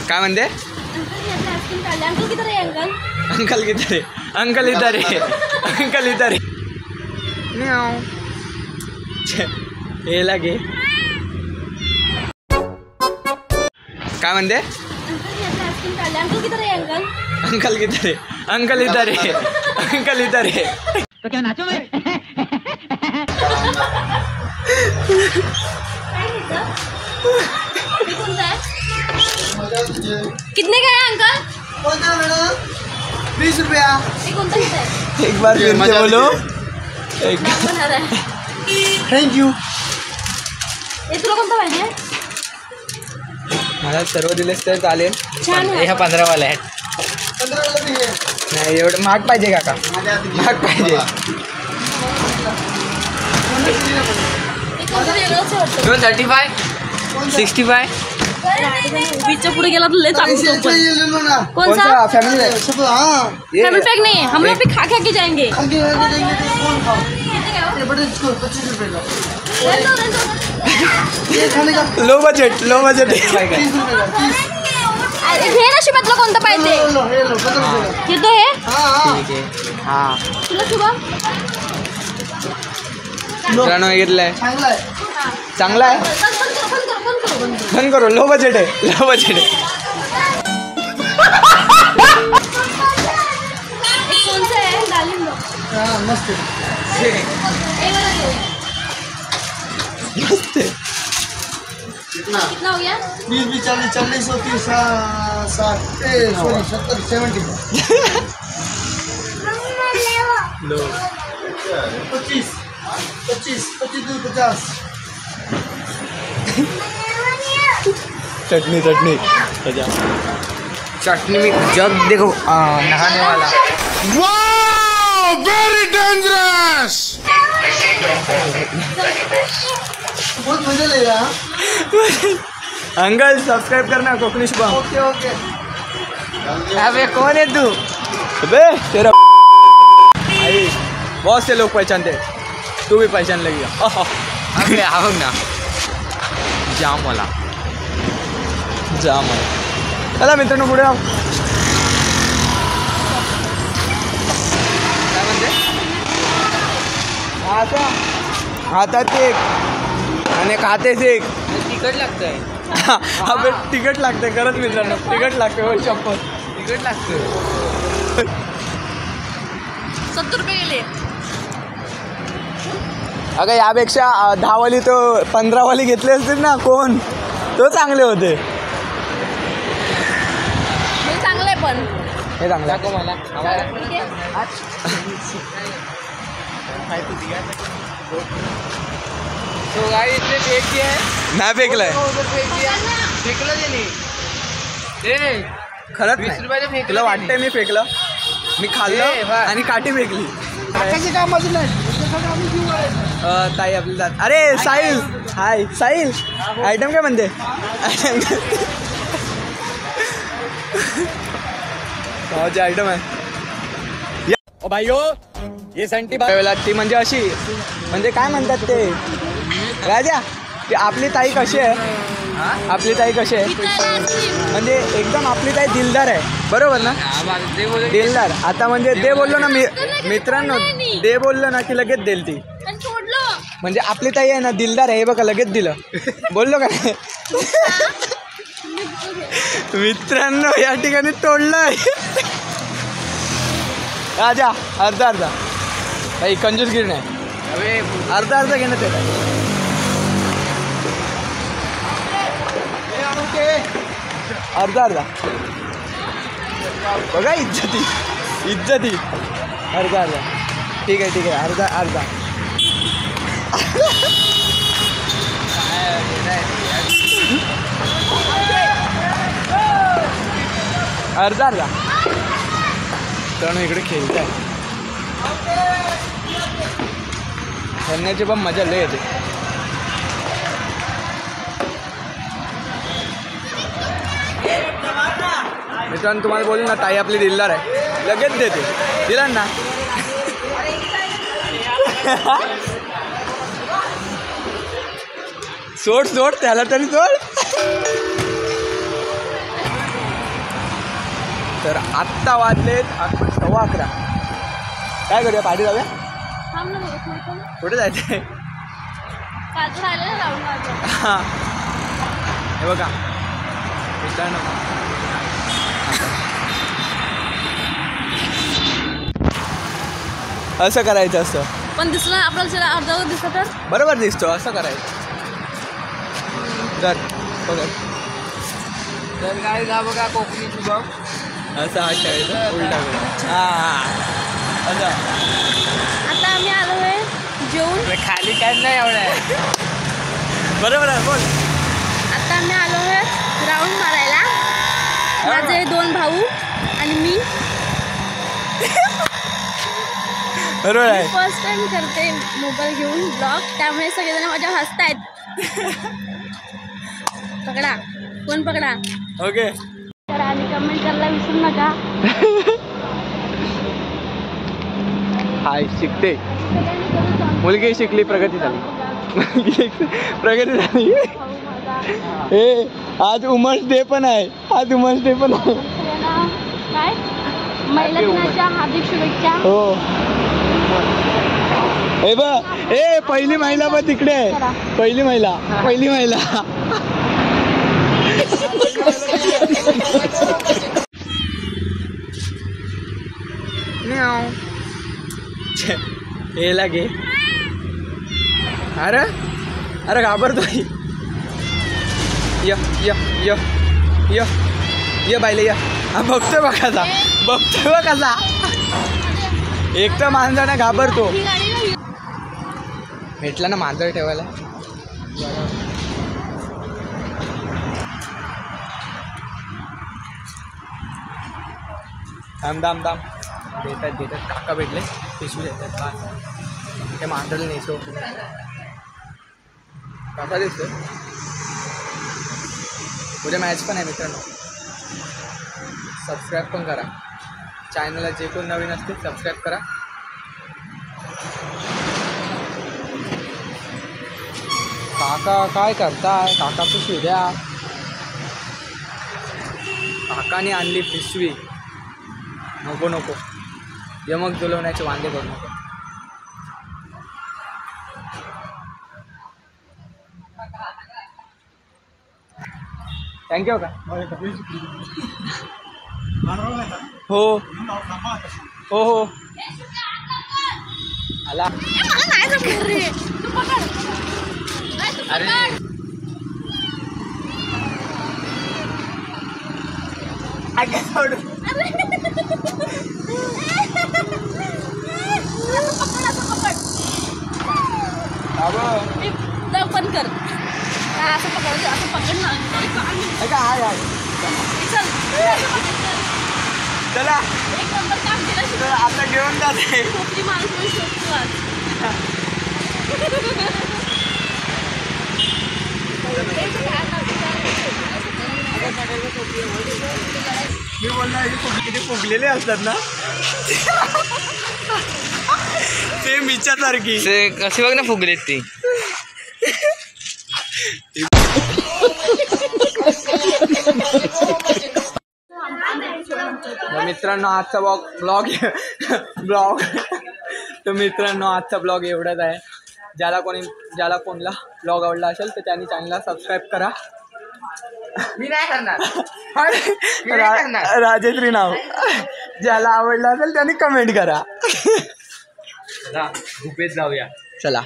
काय म्हणते? अंकल किधर है? अंकल अंकल किधर है? अंकल इधर है. अंकल इधर है. हे लागे. काय म्हणते? अंकल किधर है? अंकल अंकल किधर है? अंकल इधर है. अंकल इधर है. तो क्या नाचो मैं? कितने का है अंकल? 20 रुपया. एक बार फिर से बोलो. एक थँक यू. हे तुला कोणता पाहिजे? मला सर्व दिलेस तर चालेल. छान आहे. हा 15 वाला आहे. 15 वाला भी है. नाही एवढं महाग पाहिजे काका. महाग पाहिजे. 35 65 बीचच्या पुढे गेला तर लय चांगलं तो पण. ले लो ना. कोणसा? फॅमिली आहे. सब हाँ. फैमिली पैक नहीं है, हम लोग भी खा खा के जाएंगे. आगे जाएंगे तो कौन खाओ? कितने का है? ये बड़े इसको 25 रुपए का. रेंटो. ये खाने का लो बजेट 30 रुपए का. 30. अरे घे ना शिबातलं कोणतं पाहिजे? ये लो 15 रुपए का. हे तो हे हाँ हाँ. तुला शुभा मित्रांनो घेतलाय. चांगला आहे. चांगला आहे. बंद करो. लो बजेट आहे. लो बजेट आहे. कौन सा है? डालिंग. हाँ मस्त है. कितना कितना हो गया? 20 40 40 30 60 सॉरी 70 70 लो 25 25 25 50. चटनी चटनी में जग देखो नहाने वाला. Wow! Very dangerous! बहुत मजा ले रहा है. अंकल सब्सक्राइब करना कोकणी शुभम. Okay okay. अबे कौन है तू? अबे तेरा भाई बहुत से लोग पहचानते. तू भी पहचान लगेगा. अबे आओ ना. जाम वाला. चला मित्रांनो पुढे आहो. काय म्हणते? हातात एक आणि खातेच एक. तिकट लागतंय. अबे तिकट लागतंय खरंच मित्रांनो. तिकट लागतंय. हो शपथ तिकट लागतंय. 70 रुपये गेले. अगं यापेक्षा 10 वाली तो 15 वाली घेतले असतील ना कोण. तो चांगले होते. हे चांगलं आहे पण. हे चांगलं दाखव मला. तो गाइस इसने फेंक दिया है. नाही फेकलंय. फेकलं त्याने. ए खरंच 20 नाही. रुपयाचं फेकलं. तुला वाटतंय मी फेकलं? मी ए, खाल्लं वा. आणि काठी फेकली. आकाशी कामाची नाही. आम्ही जीव आहे. ताई आपली जात. अरे साहिल. हाय साहिल. आयटम काय म्हणते? गावाची आयटम आहे. ओ भाईओ ये संटी वेळेला ती म्हणजे अशी म्हणजे काय म्हणतात ते राजा की आपली ताई कशी आहे. आपली ताई कशी आहे म्हणजे एकदम आपली ताई दिलदार आहे. बरोबर ना? दिलदार. आता म्हणजे दे बोललो ना मी मित्रांनो. दे बोललो ना की लगेच देईल ती. म्हणजे आपली ताई आहे ना दिलदार आहे. हे बघा लगेच दिलं. बोललो का नाही? मित्रांनो या ठिकाणी तोडलंय. राजा अर्धा भाई कंजूसगिरी नाही. अर्धा घेण्यात येत. अर्धा बघा इज्जती अर्धा ठीक आहे अर्धा तर इकडे खेळत आहे. खेळण्याची पण मजा लय येते. मित्रांनो तुम्हाला बोलू ना ताई आपली दिलदार आहे. लगेच देते. दिला ना. सोड त्याला तरी सोड. तर आत्ता वाजलेत 11:15. काय करूया, पाठी जाऊया? थांब ना बघ, कुठे जायचंय? काजू राहिलं ना राहून काजू. हां, हे बघा मित्रांनो, असं करायचं असतं. पण दिसलं आपल्याला जरा अर्धावर दिसलं तर बरोबर दिसतो, असं करायचं. तर बघा, तर काय जा बघा कोकणी शुभम. असं हा खेळायचं उलटा करून. हां, असं. आता आम्ही आलो आहे जेवून. खाली काय नाही एवढं. बरोबर आहे, बोल. आता आम्ही आलो आहे राऊंड मारायला. माझे 2 भाऊ आणि मी. बरोबर आहे. फर्स्ट टाइम करते मोबाईल घेऊन ब्लॉग, त्यामुळे सगळेजण माझ्या हसतायत. पकडा, कोण पकडा. ओके. तर आणि कमेंट करायला विसरू नका. हाय, शिकते मुलगी, शिकली, प्रगती झाली. प्रगती झाली. ए, आज वुमन्स डे पण आहे. आज वुमन्स डे पण आहे. काय महिला दिनाच्या हार्दिक शुभेच्छा. हो. ए बा, ए पहिली महिला बा तिकडे आहे. पहिली महिला. हे लागे. अरे अरे घाबरतोय. य य य य य बायले या. बघतोय बघ कसा, एक तर माणसाने घाबरतो. भेटला ना मांजर ठेवायला. दाम देतात काका भेटले, पिशवी देतात. बा ते मांजरला नेसो. कसा दिसतो. उद्या मॅच पण आहे मित्रांनो. सबस्क्राईब पण करा चॅनलला. जे कोण नवीन असतील सबस्क्राईब करा. काका काय करताय? काका पिशवी द्या. काकाने आणली पिशवी. नको यमक जुलवण्याचे वांदे करू नको. थँक्यू का. हो हो हो आला. अरे पण कर असं पकडायचं, असं पकडणार. चला एक नंबर काम केलं. आता घेऊन जाते. खोपरी माणूस शोधतो आज. मी बोलला किती फुगलेले असतात ना. ते मिच्यासारखी कशी बघ ना फुगलेत ती. मित्रांनो आजचा ब्लॉग तर मित्रांनो आजचा ब्लॉग एवढाच आहे. ज्याला कोणला ब्लॉग आवडला असेल तर त्यांनी चॅनलला सबस्क्राईब करा. मी नाही करणार. राजेश्री नाव. ज्याला आवडला असेल त्यांनी कमेंट करा. झोपेत जाऊया. चला.